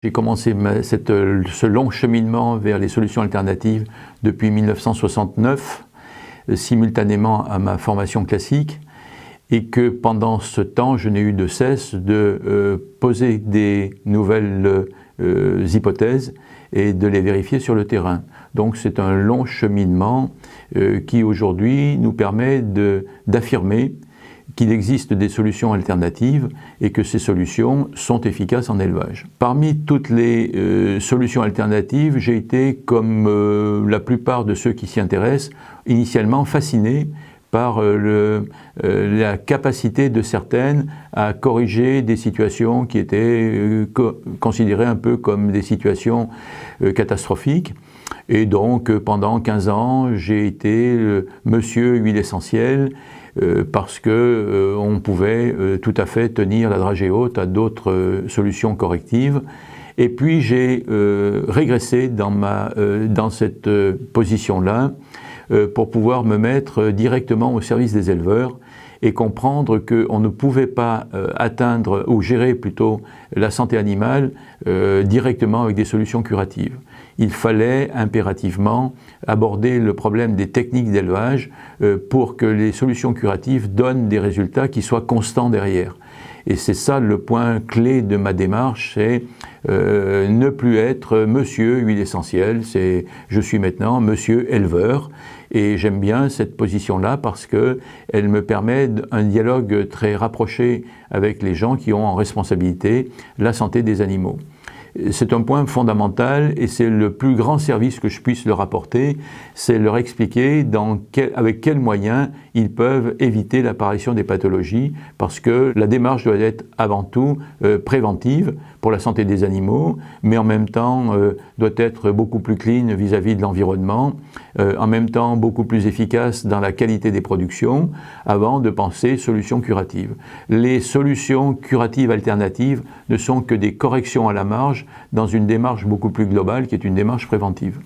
J'ai commencé ce long cheminement vers les solutions alternatives depuis 1969, simultanément à ma formation classique, et que pendant ce temps, je n'ai eu de cesse de poser des nouvelles hypothèses et de les vérifier sur le terrain. Donc c'est un long cheminement qui aujourd'hui nous permet d'affirmer qu'il existe des solutions alternatives et que ces solutions sont efficaces en élevage. Parmi toutes les solutions alternatives, j'ai été, comme la plupart de ceux qui s'y intéressent, initialement fasciné par la capacité de certaines à corriger des situations qui étaient considérées un peu comme des situations catastrophiques. Et donc pendant 15 ans, j'ai été monsieur huile essentielle, parce que on pouvait tout à fait tenir la dragée haute à d'autres solutions correctives. Et puis j'ai régressé dans cette position-là pour pouvoir me mettre directement au service des éleveurs et comprendre qu'on ne pouvait pas atteindre ou gérer plutôt la santé animale directement avec des solutions curatives. Il fallait impérativement aborder le problème des techniques d'élevage pour que les solutions curatives donnent des résultats qui soient constants derrière. Et c'est ça le point clé de ma démarche, c'est ne plus être monsieur huile essentielle, je suis maintenant monsieur éleveur. Et j'aime bien cette position-là parce qu'elle me permet un dialogue très rapproché avec les gens qui ont en responsabilité la santé des animaux. C'est un point fondamental et c'est le plus grand service que je puisse leur apporter, c'est leur expliquer avec quels moyens ils peuvent éviter l'apparition des pathologies, parce que la démarche doit être avant tout préventive pour la santé des animaux, mais en même temps doit être beaucoup plus clean vis-à-vis de l'environnement, en même temps beaucoup plus efficace dans la qualité des productions, avant de penser solutions curatives. Les solutions curatives alternatives ne sont que des corrections à la marge dans une démarche beaucoup plus globale qui est une démarche préventive.